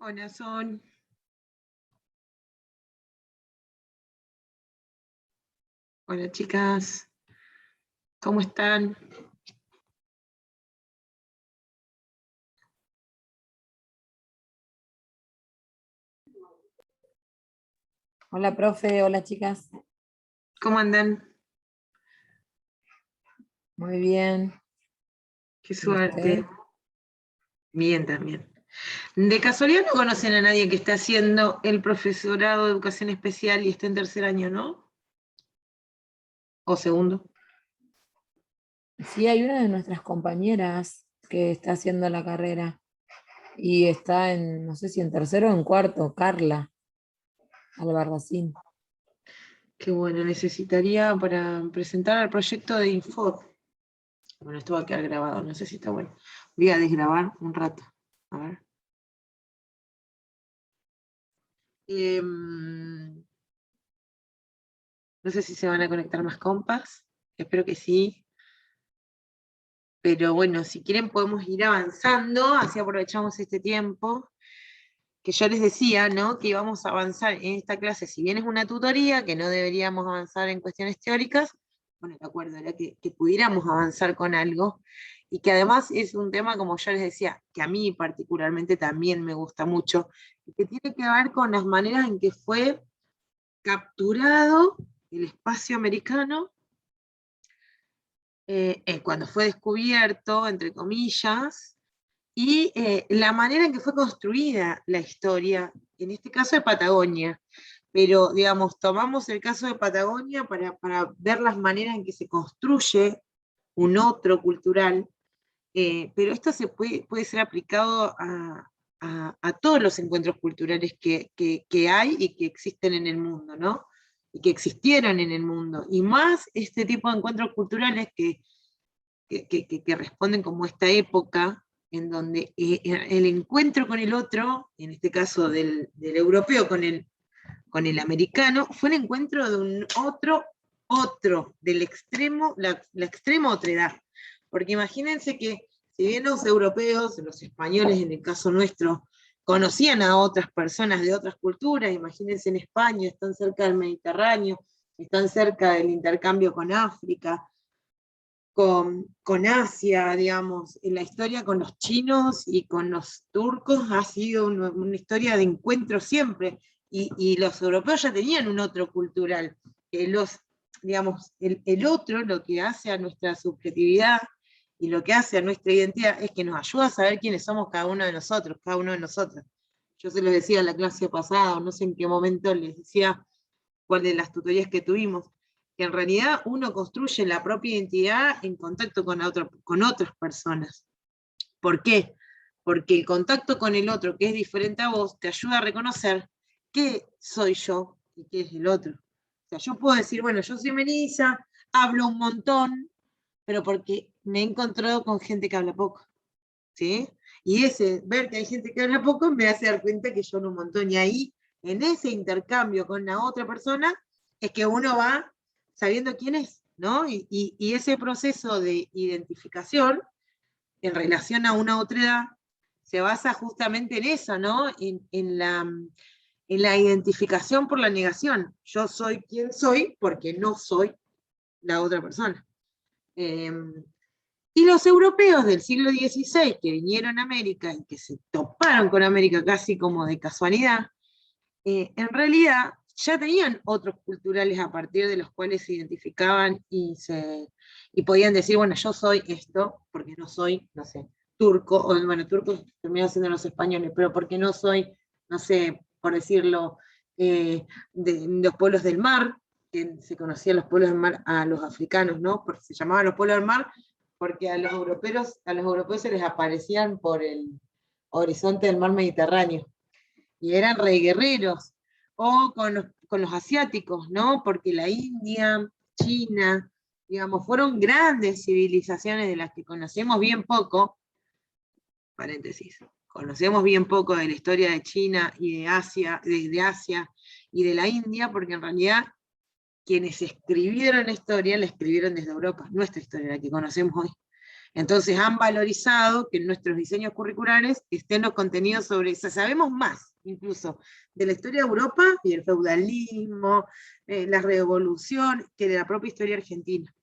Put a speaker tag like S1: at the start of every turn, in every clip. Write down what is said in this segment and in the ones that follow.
S1: Hola, Son. Hola, chicas. ¿Cómo están?
S2: Hola, profe, hola, chicas.
S1: ¿Cómo andan?
S2: Muy bien.
S1: Qué
S2: ¿Y usted?
S1: suerte. Bien, también. ¿De casualidad no conocen a nadie que esté haciendo el profesorado de educación especial y esté en tercer año, no? ¿O segundo?
S2: Sí, hay una de nuestras compañeras que está haciendo la carrera y está en, no sé si en tercero o en cuarto, Carla Albarracín.
S1: Qué bueno, necesitaría para presentar el proyecto de Info. Bueno, esto va a quedar grabado, no sé si está bueno. Voy a desgrabar un rato. A ver. No sé si se van a conectar más compas. Espero que sí. Pero bueno, si quieren podemos ir avanzando, así aprovechamos este tiempo, que yo les decía, ¿no? Que íbamos a avanzar en esta clase, si bien es una tutoría, que no deberíamos avanzar en cuestiones teóricas, bueno, el acuerdo era que pudiéramos avanzar con algo, y que además es un tema, como yo les decía, que a mí particularmente también me gusta mucho, y que tiene que ver con las maneras en que fue capturado el espacio americano cuando fue descubierto, entre comillas, y la manera en que fue construida la historia, en este caso de Patagonia. Pero, digamos, tomamos el caso de Patagonia para ver las maneras en que se construye un otro cultural, pero esto puede ser aplicado a todos los encuentros culturales que hay y que existen en el mundo, ¿no? Y que existieron en el mundo. Y más este tipo de encuentros culturales que responden como esta época en donde el encuentro con el otro, en este caso del europeo con el americano, fue el encuentro de un otro, del extremo, la extrema otredad. Porque imagínense que si bien los europeos, los españoles en el caso nuestro, conocían a otras personas de otras culturas, imagínense en España, están cerca del Mediterráneo, están cerca del intercambio con África, con Asia, digamos, en la historia con los chinos y con los turcos ha sido una historia de encuentro siempre, y los europeos ya tenían un otro cultural, digamos, el otro lo que hace a nuestra subjetividad y lo que hace a nuestra identidad es que nos ayuda a saber quiénes somos cada uno de nosotros, cada uno de nosotros. Yo se los decía en la clase pasada, no sé en qué momento les decía cuál de las tutorías que tuvimos, que en realidad uno construye la propia identidad en contacto con otras personas. ¿Por qué? Porque el contacto con el otro, que es diferente a vos, te ayuda a reconocer qué soy yo y qué es el otro. O sea, yo puedo decir, bueno, yo soy Melissa, hablo un montón, pero porque me he encontrado con gente que habla poco, ¿sí? Y ver que hay gente que habla poco me hace dar cuenta que yo hablo un montón. Y ahí, en ese intercambio con la otra persona, es que uno va sabiendo quién es, ¿no? Y ese proceso de identificación en relación a una otra edad se basa justamente en eso, ¿no? En la identificación por la negación. Yo soy quien soy porque no soy la otra persona. Eh, y los europeos del siglo XVI que vinieron a América y que se toparon con América casi como de casualidad, en realidad ya tenían otros culturales a partir de los cuales se identificaban y podían decir, bueno, yo soy esto, porque no soy, no sé, turco, o bueno, turcos terminan siendo los españoles, pero porque no soy, no sé, por decirlo, de los pueblos del mar, que se conocían los pueblos del mar a los africanos, ¿no? Porque se llamaban los pueblos del mar, porque a los europeos se les aparecían por el horizonte del mar Mediterráneo y eran re guerreros, o con los asiáticos, ¿no? Porque la India, China, digamos, fueron grandes civilizaciones de las que conocemos bien poco, paréntesis, conocemos bien poco de la historia de China y de Asia y de la India, porque en realidad quienes escribieron la historia la escribieron desde Europa, nuestra historia, la que conocemos hoy. Entonces han valorizado que en nuestros diseños curriculares estén los contenidos sobre eso. Sabemos más, incluso, de la historia de Europa y del feudalismo, la revolución, que de la propia historia argentina.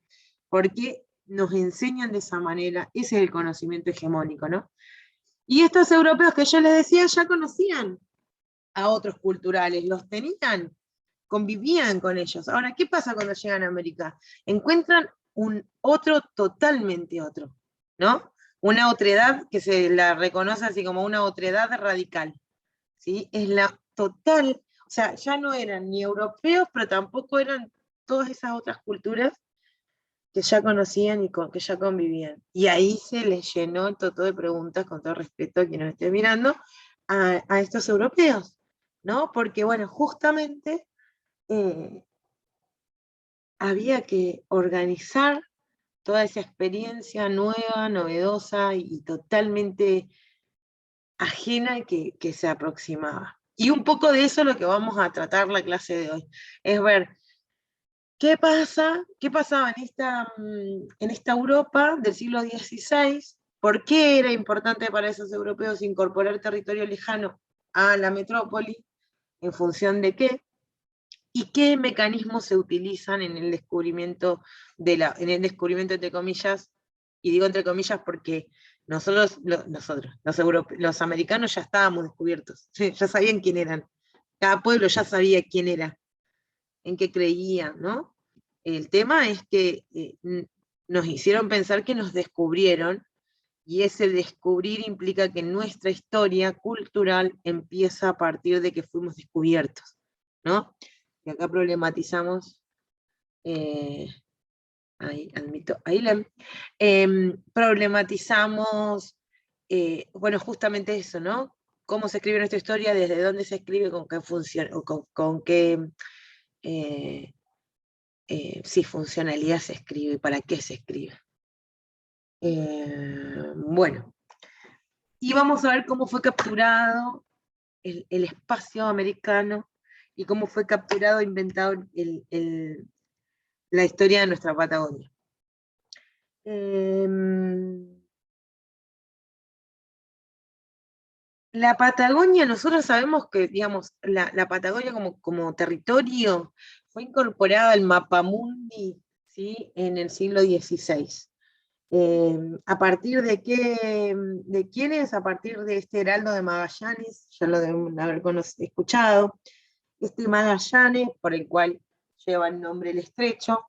S1: Porque nos enseñan de esa manera, ese es el conocimiento hegemónico, ¿no? Y estos europeos que yo les decía ya conocían a otros culturales, los tenían, convivían con ellos. Ahora, ¿qué pasa cuando llegan a América? Encuentran un otro totalmente otro, ¿no? Una otredad que se la reconoce así como una otredad radical, ¿sí? Es la total, o sea, ya no eran ni europeos, pero tampoco eran todas esas otras culturas que ya conocían y que ya convivían. Y ahí se les llenó el totó de preguntas, con todo respeto a quien nos esté mirando, a estos europeos, ¿no? Porque, bueno, justamente había que organizar toda esa experiencia nueva, novedosa y totalmente ajena que se aproximaba. Y un poco de eso es lo que vamos a tratar la clase de hoy, es ver qué pasaba en esta Europa del siglo XVI, por qué era importante para esos europeos incorporar territorio lejano a la metrópoli, en función de qué, y qué mecanismos se utilizan en el descubrimiento entre comillas, y digo entre comillas porque los americanos ya estábamos descubiertos, ya sabían quién eran, cada pueblo ya sabía quién era, en qué creía, ¿no? El tema es que nos hicieron pensar que nos descubrieron, y ese descubrir implica que nuestra historia cultural empieza a partir de que fuimos descubiertos, ¿no? Y acá problematizamos, ahí admito, ahí problematizamos, bueno, justamente eso, ¿no? Cómo se escribe nuestra historia, desde dónde se escribe, con qué función, o con qué sí, funcionalidad se escribe y para qué se escribe. Bueno, y vamos a ver cómo fue capturado el espacio americano y cómo fue capturado e inventado la historia de nuestra Patagonia. La Patagonia, nosotros sabemos que, digamos, la Patagonia como territorio fue incorporada al mapamundi, ¿sí? En el siglo XVI. ¿A partir de quién es? A partir de este Heraldo de Magallanes, ya lo deben haber escuchado, este Magallanes, por el cual lleva el nombre el estrecho,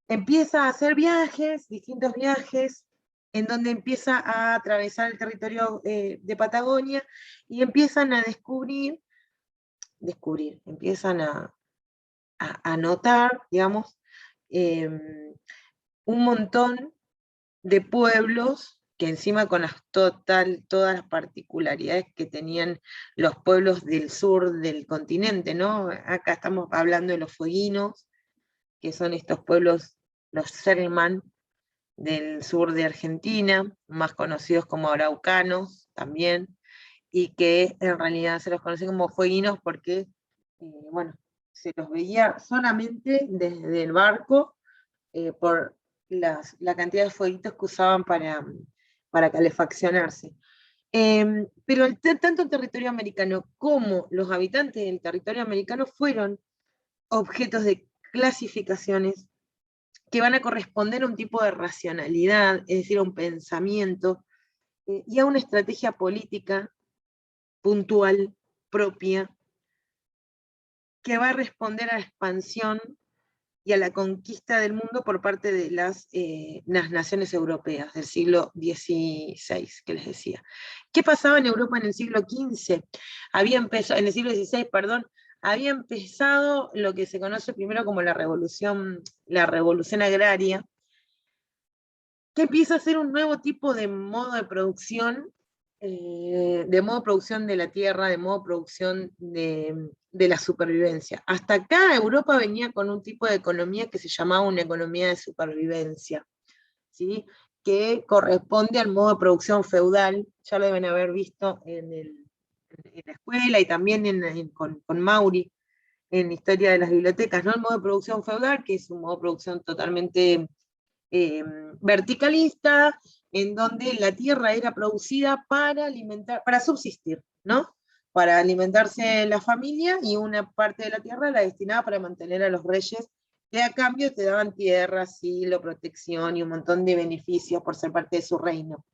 S1: empieza a hacer viajes, distintos viajes, en donde empieza a atravesar el territorio de Patagonia, y empiezan a empiezan a notar, digamos, un montón de pueblos que encima con todas las particularidades que tenían los pueblos del sur del continente, ¿no? Acá estamos hablando de los fueguinos, que son estos pueblos, los Selman, del sur de Argentina, más conocidos como araucanos también, y que en realidad se los conoce como fueguinos porque, bueno, se los veía solamente desde el barco, por la cantidad de fueguitos que usaban para calefaccionarse. Pero tanto el territorio americano como los habitantes del territorio americano fueron objetos de clasificaciones que van a corresponder a un tipo de racionalidad, es decir, a un pensamiento, y a una estrategia política puntual, propia, que va a responder a la expansión y a la conquista del mundo por parte de las naciones europeas del siglo XVI, que les decía. ¿Qué pasaba en Europa en el siglo XV? En el siglo XVI, perdón, había empezado lo que se conoce primero como la revolución agraria, que empieza a ser un nuevo tipo de modo de producción de la tierra, de modo de producción de la supervivencia. Hasta acá Europa venía con un tipo de economía que se llamaba una economía de supervivencia, ¿sí? Que corresponde al modo de producción feudal, ya lo deben haber visto en la escuela y también con Mauri, en Historia de las Bibliotecas, ¿no? El modo de producción feudal, que es un modo de producción totalmente verticalista, en donde la tierra era producida para subsistir, ¿no? Para alimentarse la familia, y una parte de la tierra era destinada para mantener a los reyes, que a cambio te daban tierra, asilo, protección y un montón de beneficios por ser parte de su reino.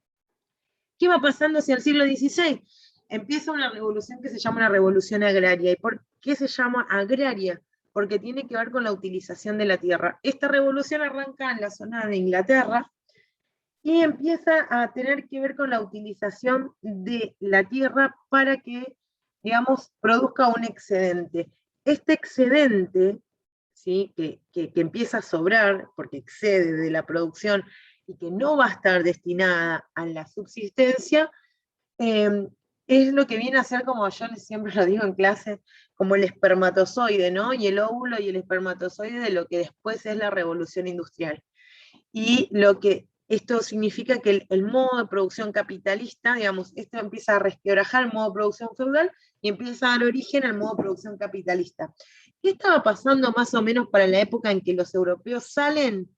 S1: ¿Qué va pasando hacia el siglo XVI? Empieza una revolución que se llama una revolución agraria. ¿Y por qué se llama agraria? Porque tiene que ver con la utilización de la tierra. Esta revolución arranca en la zona de Inglaterra y empieza a tener que ver con la utilización de la tierra para que, digamos, produzca un excedente. Este excedente, ¿sí? que empieza a sobrar porque excede de la producción y que no va a estar destinada a la subsistencia, es lo que viene a ser, como yo siempre lo digo en clase, como el espermatozoide, ¿no? Y el óvulo y el espermatozoide de lo que después es la revolución industrial. Y lo que esto significa que el modo de producción capitalista, digamos, esto empieza a resquebrajar el modo de producción feudal y empieza a dar origen al modo de producción capitalista. ¿Qué estaba pasando más o menos para la época en que los europeos salen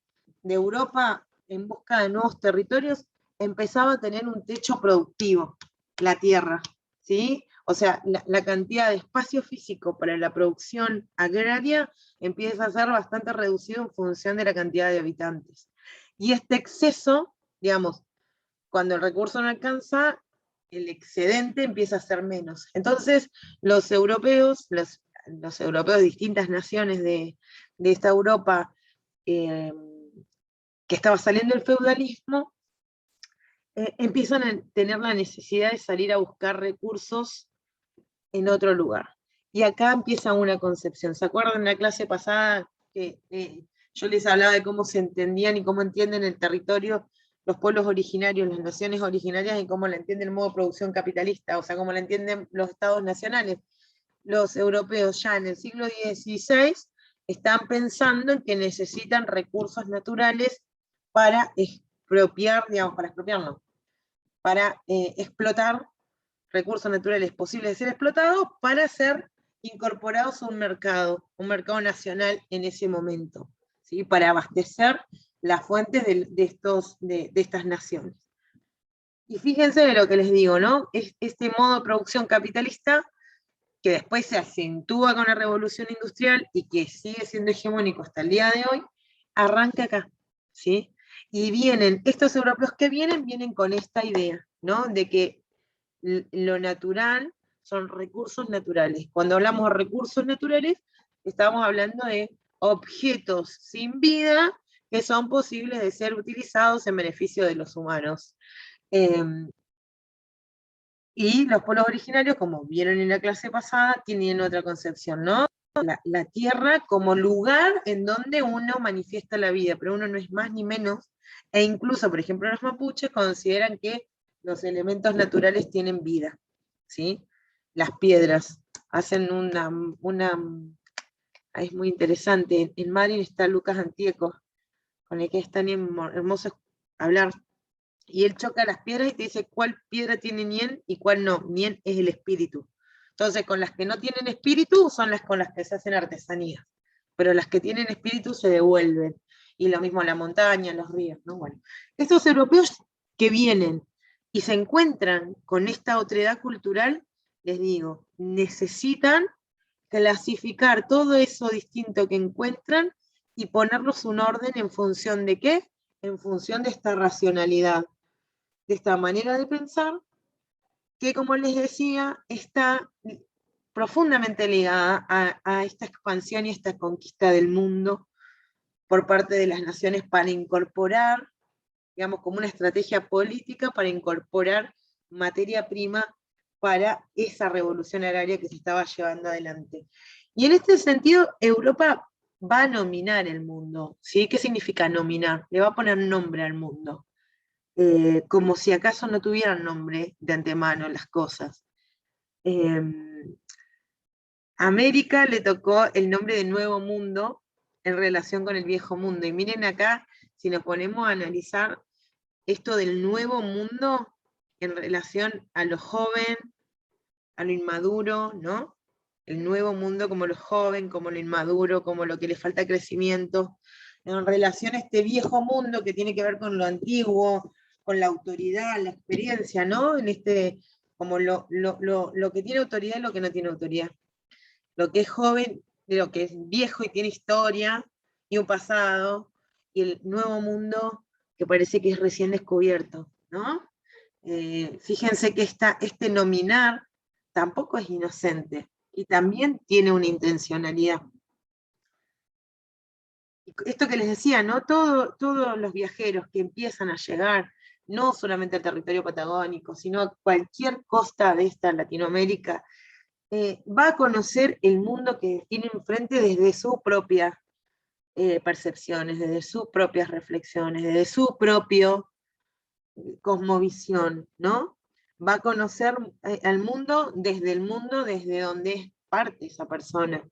S1: de Europa en busca de nuevos territorios? Empezaba a tener un techo productivo, la tierra, ¿sí? O sea, la cantidad de espacio físico para la producción agraria empieza a ser bastante reducido en función de la cantidad de habitantes. Y este exceso, digamos, cuando el recurso no alcanza, el excedente empieza a ser menos. Entonces, los europeos de distintas naciones de esta Europa que estaba saliendo del feudalismo, empiezan a tener la necesidad de salir a buscar recursos en otro lugar. Y acá empieza una concepción. ¿Se acuerdan en la clase pasada que yo les hablaba de cómo se entendían y cómo entienden el territorio los pueblos originarios, las naciones originarias, y cómo la entienden el modo de producción capitalista, o sea, cómo la entienden los estados nacionales? Los europeos ya en el siglo XVI están pensando en que necesitan recursos naturales para expropiar, digamos, para expropiarlo, para explotar recursos naturales posibles de ser explotados para ser incorporados a un mercado nacional en ese momento, ¿sí? Para abastecer las fuentes de estas naciones. Y fíjense de lo que les digo, ¿no? Este modo de producción capitalista, que después se acentúa con la revolución industrial y que sigue siendo hegemónico hasta el día de hoy, arranca acá, ¿sí? Y estos europeos que vienen con esta idea, ¿no? De que lo natural son recursos naturales. Cuando hablamos de recursos naturales, estamos hablando de objetos sin vida que son posibles de ser utilizados en beneficio de los humanos. Y los pueblos originarios, como vieron en la clase pasada, tienen otra concepción, ¿no? La tierra como lugar en donde uno manifiesta la vida, pero uno no es más ni menos, e incluso, por ejemplo, los mapuches consideran que los elementos naturales tienen vida, ¿sí? Las piedras hacen es muy interesante, en Marin está Lucas Antieco, con el que es tan hermoso hablar, y él choca las piedras y te dice cuál piedra tiene Nien y cuál no. Nien es el espíritu. Entonces, con las que no tienen espíritu son las con las que se hacen artesanías, pero las que tienen espíritu se devuelven. Y lo mismo la montaña, los ríos, ¿no? Bueno, estos europeos que vienen y se encuentran con esta otredad cultural, les digo, necesitan clasificar todo eso distinto que encuentran y ponerlos un orden en función de ¿qué? En función de esta racionalidad, de esta manera de pensar, que como les decía, está profundamente ligada a esta expansión y esta conquista del mundo por parte de las naciones para incorporar, digamos, como una estrategia política para incorporar materia prima para esa revolución agraria que se estaba llevando adelante. Y en este sentido, Europa va a nominar el mundo, ¿sí? ¿Qué significa nominar? Le va a poner nombre al mundo. Como si acaso no tuvieran nombre de antemano las cosas. América le tocó el nombre de Nuevo Mundo en relación con el Viejo Mundo. Y miren acá, si nos ponemos a analizar esto del Nuevo Mundo en relación a lo joven, a lo inmaduro, ¿no? El Nuevo Mundo como lo joven, como lo inmaduro, como lo que le falta crecimiento. en relación a este viejo mundo que tiene que ver con lo antiguo, con la autoridad, la experiencia, ¿no? En como lo que tiene autoridad y lo que no tiene autoridad. Lo que es joven, de lo que es viejo y tiene historia y un pasado, y el nuevo mundo que parece que es recién descubierto, ¿no? Fíjense que este nominar tampoco es inocente, y también tiene una intencionalidad. Esto que les decía, ¿no? Todos los viajeros que empiezan a llegar, no solamente al territorio patagónico, sino a cualquier costa de esta Latinoamérica, va a conocer el mundo que tiene enfrente desde sus propias percepciones, desde sus propias reflexiones, desde su propio cosmovisión, ¿no? Va a conocer al mundo desde donde es parte esa persona.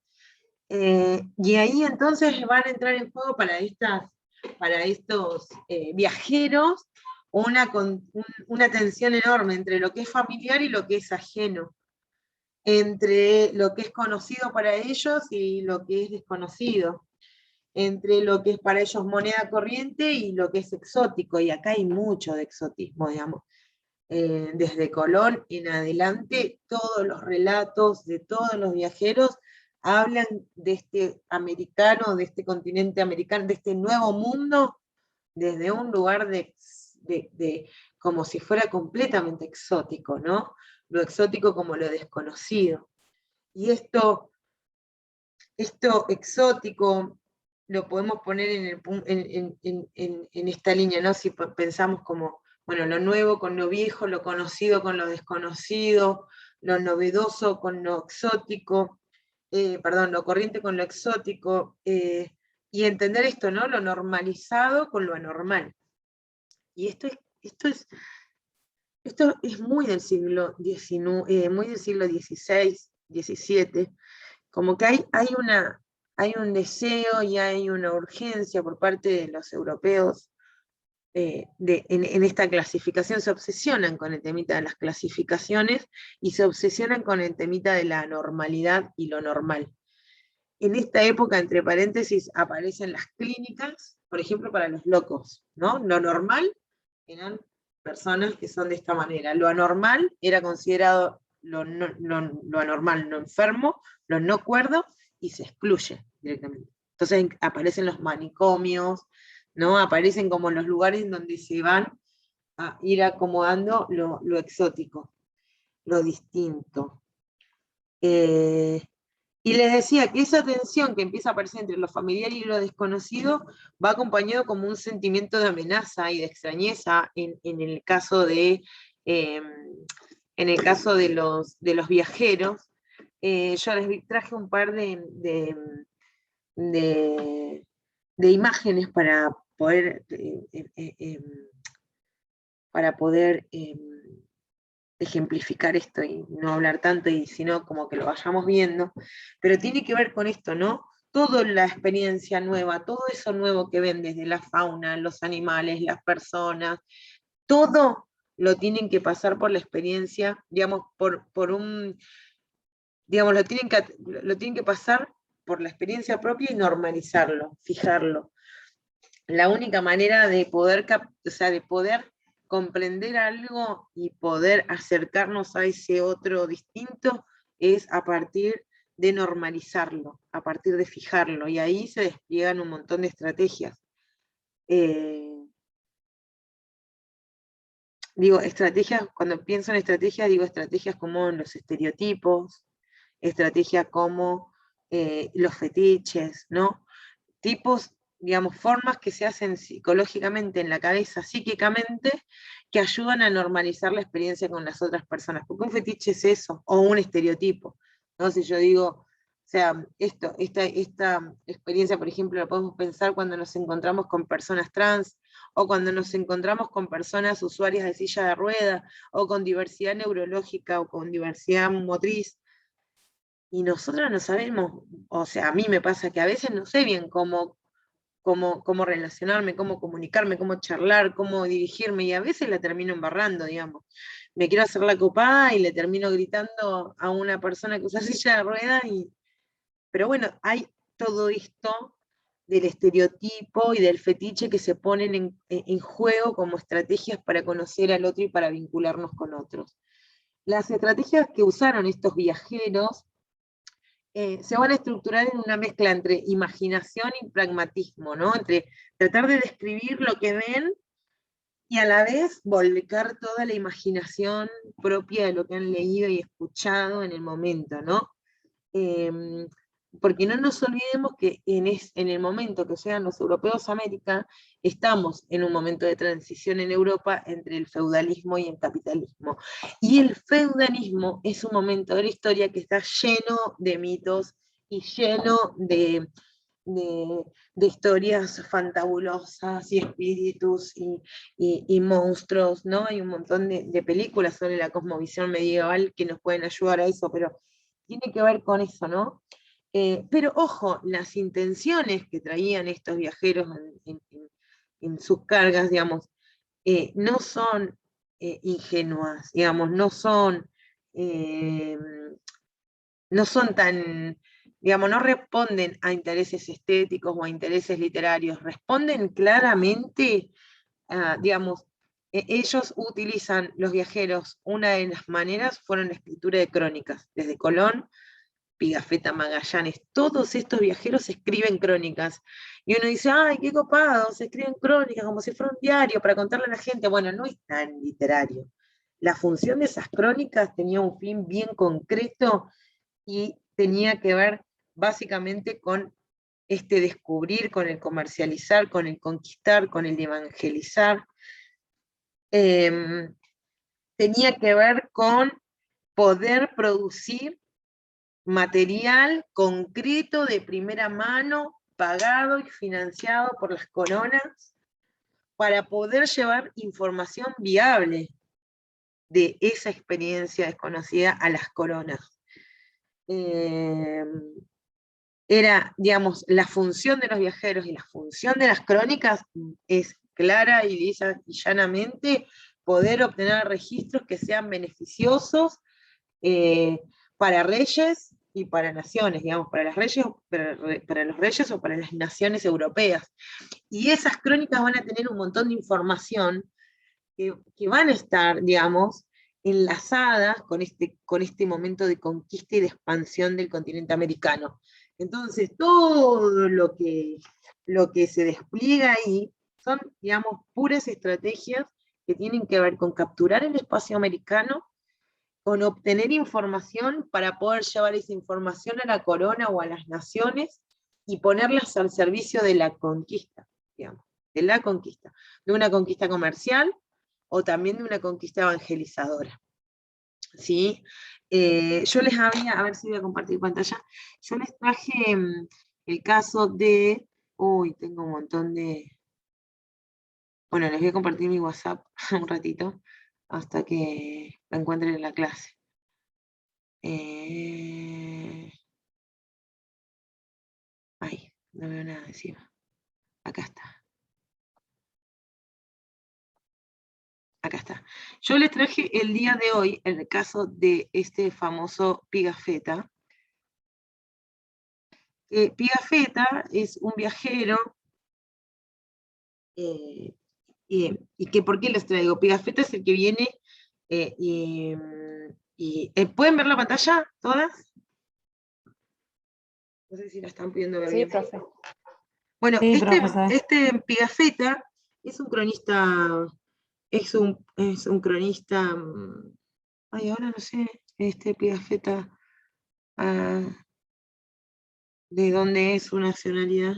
S1: Y ahí entonces van a entrar en juego para estos viajeros una tensión enorme entre lo que es familiar y lo que es ajeno, entre lo que es conocido para ellos y lo que es desconocido, entre lo que es para ellos moneda corriente y lo que es exótico, y acá hay mucho de exotismo, digamos. Desde Colón en adelante, todos los relatos de todos los viajeros hablan de este americano, de este continente americano, de este nuevo mundo, desde un lugar como si fuera completamente exótico, ¿no? Lo exótico como lo desconocido. Y esto exótico lo podemos poner en esta línea, ¿no? Si pensamos como, bueno, lo nuevo con lo viejo, lo conocido con lo desconocido, lo novedoso con lo exótico, perdón, lo corriente con lo exótico, y entender esto, ¿no? Lo normalizado con lo anormal. Y esto es muy del siglo XIX, muy del siglo XVI, XVII, como que hay un deseo y hay una urgencia por parte de los europeos en esta clasificación. Se obsesionan con el temita de las clasificaciones y se obsesionan con el temita de la normalidad y lo normal. En esta época, entre paréntesis, aparecen las clínicas, por ejemplo, para los locos, ¿no? Lo normal eran personas que son de esta manera. Lo anormal era considerado lo anormal, lo enfermo, lo no cuerdo, y se excluye directamente. Entonces aparecen los manicomios, ¿no? Aparecen como los lugares en donde se van a ir acomodando lo exótico, lo distinto. Y les decía que esa tensión que empieza a aparecer entre lo familiar y lo desconocido va acompañado como un sentimiento de amenaza y de extrañeza en el caso de los viajeros. Yo les traje un par de imágenes para poder ejemplificar esto y no hablar tanto, y sino como que lo vayamos viendo, pero tiene que ver con esto, ¿no? Toda la experiencia nueva, todo eso nuevo que ven desde la fauna, los animales, las personas, todo lo tienen que pasar por la experiencia, digamos, digamos, lo tienen que pasar por la experiencia propia y normalizarlo, fijarlo. La única manera de poder comprender algo y poder acercarnos a ese otro distinto es a partir de normalizarlo, a partir de fijarlo, y ahí se despliegan un montón de estrategias. Cuando pienso en estrategias, digo estrategias como los estereotipos, estrategias como los fetiches, ¿no? Tipos, digamos, formas que se hacen psicológicamente en la cabeza, psíquicamente, que ayudan a normalizar la experiencia con las otras personas. Porque un fetiche es eso, o un estereotipo, ¿no? Si yo digo, o sea, esta experiencia, por ejemplo, la podemos pensar cuando nos encontramos con personas trans, o cuando nos encontramos con personas usuarias de silla de ruedas, o con diversidad neurológica, o con diversidad motriz, y nosotros no sabemos, o sea, a mí me pasa que a veces no sé bien cómo relacionarme, cómo comunicarme, cómo charlar, cómo dirigirme, y a veces la termino embarrando, digamos. Me quiero hacer la copada y le termino gritando a una persona que usa silla de ruedas, pero bueno, hay todo esto del estereotipo y del fetiche que se ponen en juego como estrategias para conocer al otro y para vincularnos con otros. Las estrategias que usaron estos viajeros se van a estructurar en una mezcla entre imaginación y pragmatismo, ¿no? Entre tratar de describir lo que ven y a la vez volcar toda la imaginación propia de lo que han leído y escuchado en el momento, ¿no? Porque no nos olvidemos que en el momento que llegan los europeos a América, estamos en un momento de transición en Europa entre el feudalismo y el capitalismo. Y el feudalismo es un momento de la historia que está lleno de mitos y lleno de historias fantabulosas y espíritus y monstruos, ¿no? Hay un montón de películas sobre la cosmovisión medieval que nos pueden ayudar a eso, pero tiene que ver con eso, ¿no? Pero ojo, las intenciones que traían estos viajeros en sus cargas, digamos, no son ingenuas, digamos, no son tan, digamos, no responden a intereses estéticos o a intereses literarios, responden claramente, digamos, ellos utilizan, los viajeros, una de las maneras fueron la escritura de crónicas, desde Colón, Pigafetta, Magallanes, todos estos viajeros escriben crónicas. Y uno dice, ay, qué copado, se escriben crónicas como si fuera un diario para contarle a la gente. Bueno, no es tan literario. La función de esas crónicas tenía un fin bien concreto y tenía que ver básicamente con este descubrir, con el comercializar, con el conquistar, con el evangelizar. Tenía que ver con poder producir material concreto de primera mano, pagado y financiado por las coronas, para poder llevar información viable de esa experiencia desconocida a las coronas. Era, digamos, la función de los viajeros y la función de las crónicas es clara y lisa y llanamente poder obtener registros que sean beneficiosos para reyes y para naciones, digamos, para los reyes o para las naciones europeas. Y esas crónicas van a tener un montón de información que van a estar, digamos, enlazadas con este momento de conquista y de expansión del continente americano. Entonces, todo lo que se despliega ahí son, digamos, puras estrategias que tienen que ver con capturar el espacio americano, con obtener información para poder llevar esa información a la corona o a las naciones y ponerlas al servicio de la conquista, digamos, de una conquista comercial o también de una conquista evangelizadora. ¿Sí? Yo les había, a ver si voy a compartir pantalla, yo les traje el caso de, uy, tengo un montón de, bueno, les voy a compartir mi WhatsApp un ratito, hasta que la encuentren en la clase. Ay, no veo nada encima. Acá está. Acá está. Yo les traje el día de hoy el caso de este famoso Pigafetta. Pigafetta es un viajero, y que ¿por qué les traigo? Pigafetta es el que viene, ¿pueden ver la pantalla todas? No sé si la están pudiendo ver
S3: Sí,
S1: bien.
S3: profe.
S1: Bueno,
S2: Sí,
S1: este Pigafetta es un cronista, es un cronista, ay, ahora no sé, este Pigafetta, ¿de dónde es su nacionalidad?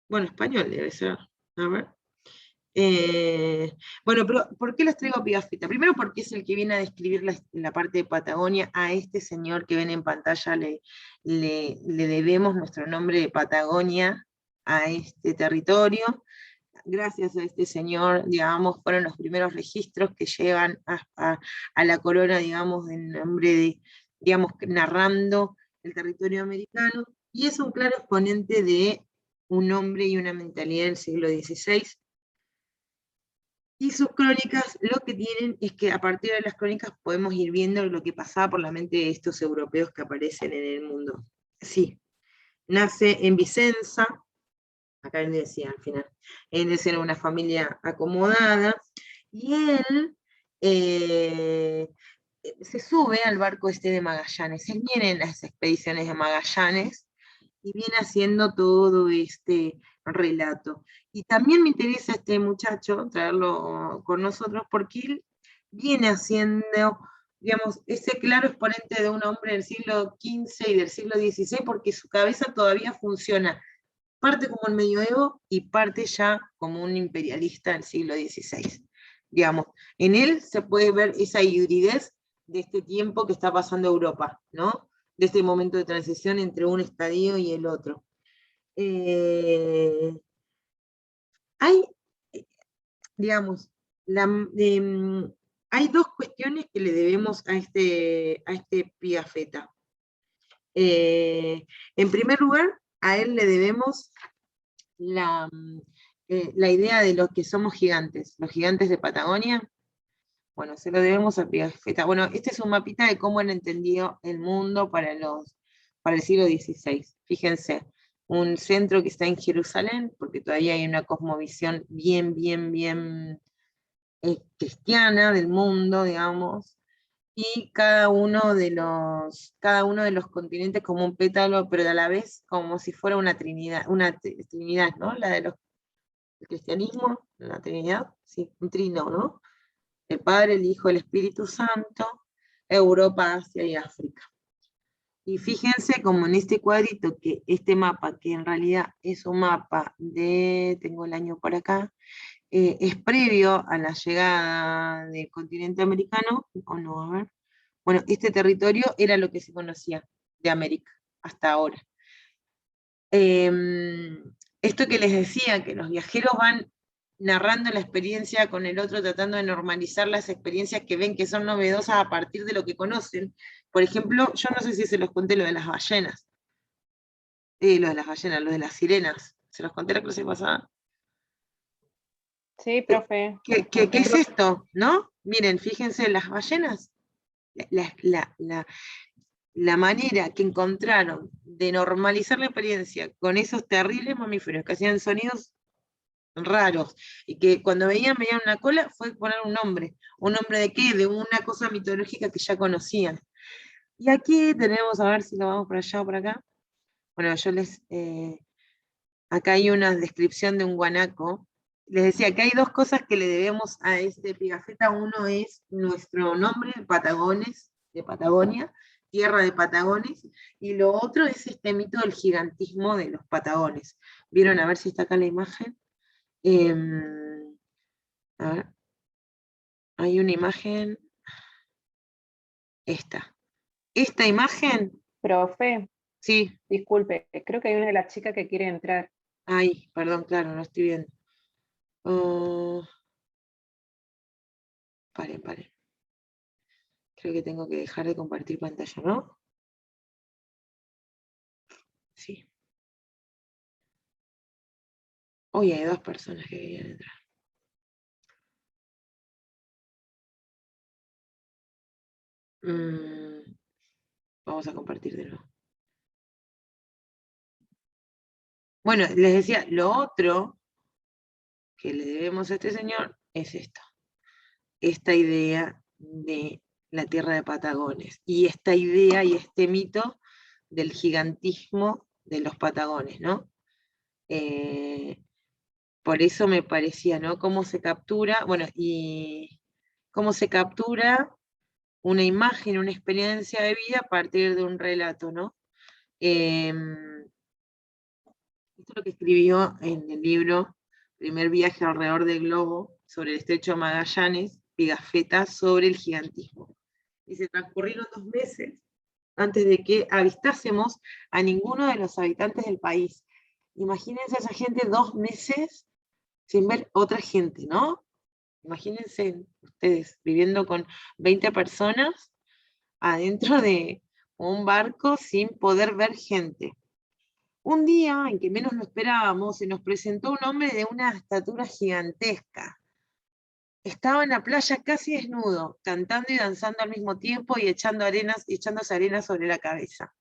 S1: Bueno, español debe ser, a ver. Bueno, pero ¿por qué les traigo a Pigafetta? Primero porque es el que viene a describir la parte de Patagonia. A este señor que ven en pantalla le debemos nuestro nombre de Patagonia a este territorio. Gracias a este señor, digamos, fueron los primeros registros que llevan a la corona, digamos, en nombre de, digamos, narrando el territorio americano, y es un claro exponente de un hombre y una mentalidad del siglo XVI. Y sus crónicas lo que tienen es que a partir de las crónicas podemos ir viendo lo que pasaba por la mente de estos europeos que aparecen en el mundo. Sí, nace en Vicenza, acá él decía al final, él era una familia acomodada, y él se sube al barco este de Magallanes. Él viene en las expediciones de Magallanes y viene haciendo todo este relato. Y también me interesa este muchacho, traerlo con nosotros, porque él viene haciendo, digamos, ese claro exponente de un hombre del siglo XV y del siglo XVI, porque su cabeza todavía funciona, parte como el medioevo y parte ya como un imperialista del siglo XVI. Digamos, en él se puede ver esa hibridez de este tiempo que está pasando Europa, ¿no? De este momento de transición entre un estadio y el otro. Hay, digamos, hay dos cuestiones que le debemos a este Pigafetta. En primer lugar, a él le debemos la idea de los que somos gigantes, los gigantes de Patagonia. Bueno, se lo debemos a Pigafetta. Bueno, este es un mapita de cómo han entendido el mundo para el siglo XVI. Fíjense, un centro que está en Jerusalén, porque todavía hay una cosmovisión bien, bien, bien cristiana del mundo, digamos, y cada uno de los continentes como un pétalo, pero a la vez como si fuera una trinidad, ¿no? La de el cristianismo, la trinidad, sí, un trino, ¿no? El Padre, el Hijo, el Espíritu Santo, Europa, Asia y África. Y fíjense como en este cuadrito, que este mapa, que en realidad es un mapa tengo el año por acá, es previo a la llegada del continente americano, o no, a ver. Bueno, este territorio era lo que se conocía de América hasta ahora. Esto que les decía, que los viajeros van narrando la experiencia con el otro, tratando de normalizar las experiencias que ven que son novedosas a partir de lo que conocen. Por ejemplo, yo no sé si se los conté lo de las ballenas. Lo de las ballenas, lo de las sirenas. ¿Se los conté la clase pasada?
S3: Sí, profe.
S1: ¿Qué es esto? ¿No? Miren, fíjense, las ballenas, la manera que encontraron de normalizar la experiencia con esos terribles mamíferos que hacían sonidos raros, y que cuando veían una cola, fue poner un nombre. ¿Un nombre de qué? De una cosa mitológica que ya conocían. Y aquí tenemos, a ver si lo vamos por allá o por acá. Bueno, acá hay una descripción de un guanaco. Les decía que hay dos cosas que le debemos a este Pigafetta. Uno es nuestro nombre, Patagones, de Patagonia, tierra de Patagones, y lo otro es este mito del gigantismo de los Patagones. ¿Vieron? A ver si está acá la imagen. A ver, hay una imagen, esta imagen,
S3: Profe,
S1: sí,
S3: disculpe, creo que hay una de las chicas que quiere entrar.
S1: ay, perdón, claro, no estoy viendo. Paren. Creo que tengo que dejar de compartir pantalla, ¿no? Sí. Hoy hay dos personas que querían entrar. Vamos a compartir de nuevo. Bueno, les decía, lo otro que le debemos a este señor es esto. Esta idea de la tierra de Patagones. Y esta idea y este mito del gigantismo de los Patagones, ¿no? Por eso me parecía, ¿no? Cómo se captura, bueno, y cómo se captura una imagen, una experiencia de vida a partir de un relato, ¿no? Esto es lo que escribió en el libro Primer viaje alrededor del globo, sobre el estrecho de Magallanes, Pigafetta, sobre el gigantismo. Y se transcurrieron 2 meses antes de que avistásemos a ninguno de los habitantes del país. Imagínense a esa gente 2 meses sin ver otra gente, ¿no? Imagínense ustedes viviendo con 20 personas adentro de un barco sin poder ver gente. Un día en que menos lo esperábamos, se nos presentó un hombre de una estatura gigantesca. Estaba en la playa casi desnudo, cantando y danzando al mismo tiempo y echándose arena sobre la cabeza.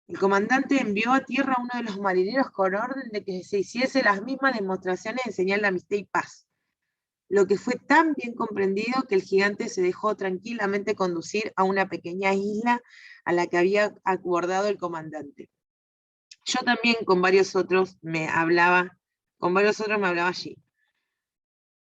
S1: El comandante envió a tierra a uno de los marineros con orden de que se hiciese las mismas demostraciones en señal de amistad y paz, lo que fue tan bien comprendido que el gigante se dejó tranquilamente conducir a una pequeña isla a la que había abordado el comandante. Yo también con varios otros me hablaba allí.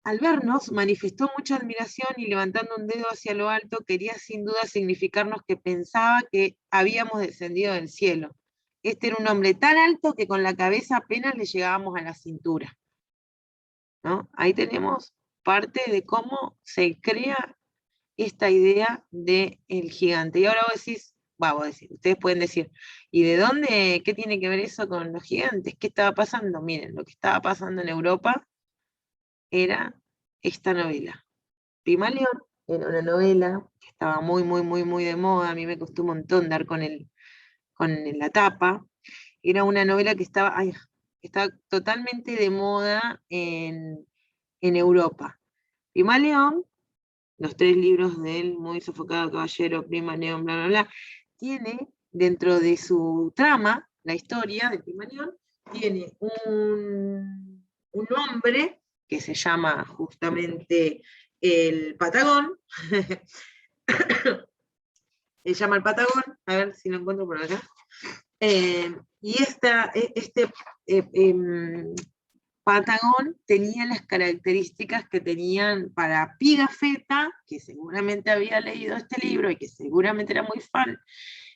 S1: Al vernos, manifestó mucha admiración y levantando un dedo hacia lo alto, quería sin duda significarnos que pensaba que habíamos descendido del cielo. Este era un hombre tan alto que con la cabeza apenas le llegábamos a la cintura, ¿no? Ahí tenemos parte de cómo se crea esta idea del gigante. Y ahora ustedes pueden decir, ¿y de dónde, qué tiene que ver eso con los gigantes? ¿Qué estaba pasando? Miren, lo que estaba pasando en Europa era esta novela. Pigmalión era una novela que estaba muy, muy, muy, muy de moda. A mí me costó un montón dar con la tapa. Era una novela que estaba totalmente de moda en Europa. Pigmalión, los 3 libros de él, Muy sofocado caballero, Pigmalión, bla, bla, bla, tiene dentro de su trama, la historia de Pigmalión, tiene un hombre que se llama justamente el Patagón, se llama el Patagón, a ver si lo encuentro por acá, y Patagón tenía las características que tenían para Pigafetta, que seguramente había leído este libro y que seguramente era muy fan,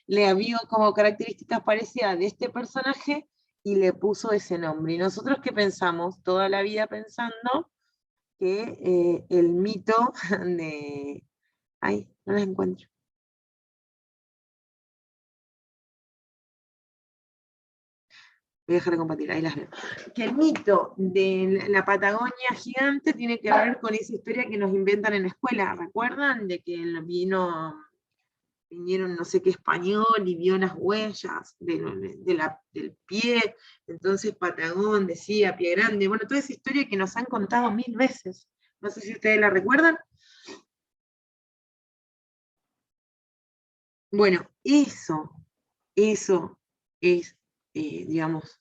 S1: le había como características parecidas de este personaje y le puso ese nombre. Y nosotros que pensamos toda la vida pensando que el mito de... Ay, no las encuentro. Voy a dejar de compartir, ahí las veo. Que el mito de la Patagonia gigante tiene que ver con esa historia que nos inventan en la escuela. ¿Recuerdan? De que vinieron no sé qué español y vio las huellas del pie, entonces Patagón decía pie grande. Bueno, toda esa historia que nos han contado 1000 veces. No sé si ustedes la recuerdan. Bueno, eso es, digamos,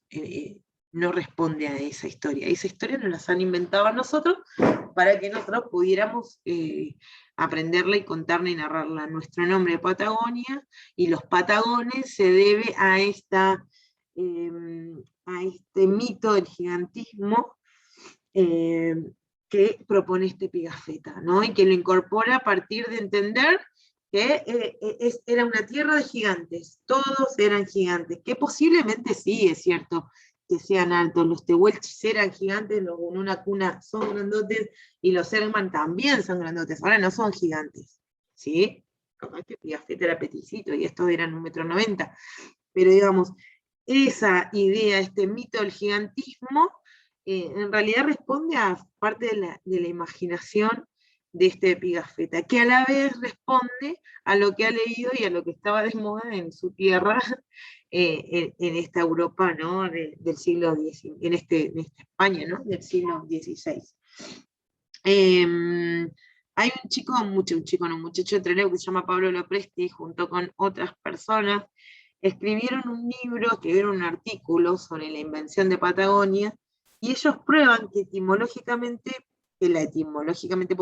S1: no responde a esa historia. Esa historia nos la han inventado a nosotros para que nosotros pudiéramos aprenderla y contarla y narrarla. Nuestro nombre de Patagonia y los Patagones se debe a este mito del gigantismo que propone este Pigafetta, ¿no? Y que lo incorpora a partir de entender que era una tierra de gigantes, todos eran gigantes, que posiblemente sí, es cierto, que sean altos, los tehuelches eran gigantes, los Cuna son grandotes, y los Selkman también son grandotes, ahora no son gigantes, ¿sí? Capaz que Pigafetta era peticito y estos eran 1,90 m, pero digamos, esa idea, este mito del gigantismo, en realidad responde a parte de la imaginación de este Pigafetta, que a la vez responde a lo que ha leído y a lo que estaba de moda en su tierra, en esta Europa, ¿no? Del siglo XIX, en esta España, ¿no? Del siglo XVI. Hay un muchacho de Trelew que se llama Pablo Lopresti, junto con otras personas, escribieron un libro, escribieron un artículo sobre la invención de Patagonia, y ellos prueban que la etimológicamente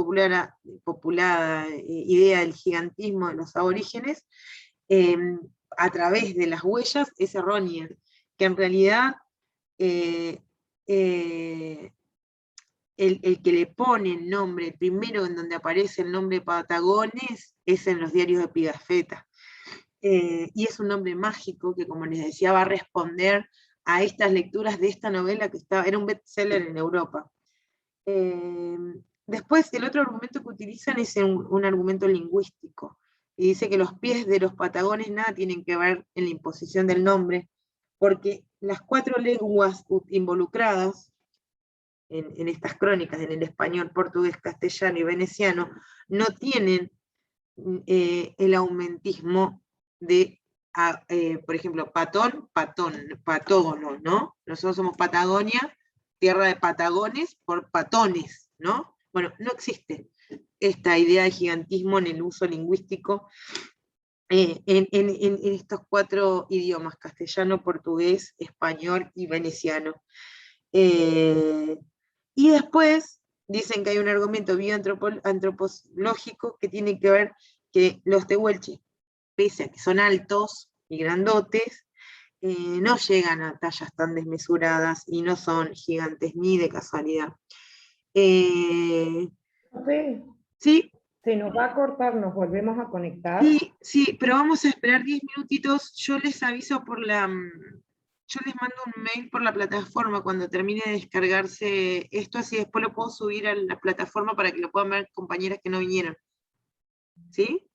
S1: populada idea del gigantismo de los aborígenes, a través de las huellas, es errónea, que en realidad el que le pone el nombre, el primero en donde aparece el nombre Patagones, es en los diarios de Pigafetta. Y es un nombre mágico que, como les decía, va a responder a estas lecturas de esta novela que era un bestseller en Europa. Después, el otro argumento que utilizan es un argumento lingüístico, y dice que los pies de los patagones nada tienen que ver en la imposición del nombre, porque las 4 lenguas involucradas en estas crónicas, en el español, portugués, castellano y veneciano, no tienen el aumentismo de, por ejemplo, patógono, ¿no? Nosotros somos Patagonia, tierra de patagones por patones, ¿no? Bueno, no existe esta idea de gigantismo en el uso lingüístico en estos 4 idiomas, castellano, portugués, español y veneciano. Y después dicen que hay un argumento bioantropológico que tiene que ver que los tehuelches, pese a que son altos y grandotes, no llegan a tallas tan desmesuradas y no son gigantes ni de casualidad.
S4: Profe,
S1: Sí,
S4: se nos va a cortar, nos volvemos a conectar.
S1: sí, sí, pero vamos a esperar 10 minutitos. Yo les aviso yo les mando un mail por la plataforma cuando termine de descargarse esto, así después lo puedo subir a la plataforma para que lo puedan ver compañeras que no vinieron. ¿Sí?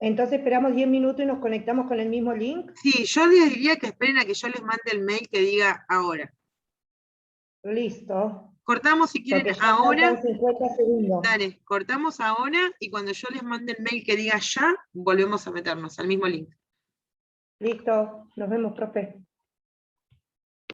S4: Entonces esperamos 10 minutos y nos conectamos con el mismo link.
S1: Sí, yo les diría que esperen a que yo les mande el mail que diga ahora.
S4: Listo.
S1: Cortamos si quieren
S4: Porque ya
S1: ahora.
S4: faltan 50 segundos.
S1: Dale, cortamos ahora y cuando yo les mande el mail que diga ya, volvemos a meternos al mismo link.
S4: Listo. Nos vemos, profe.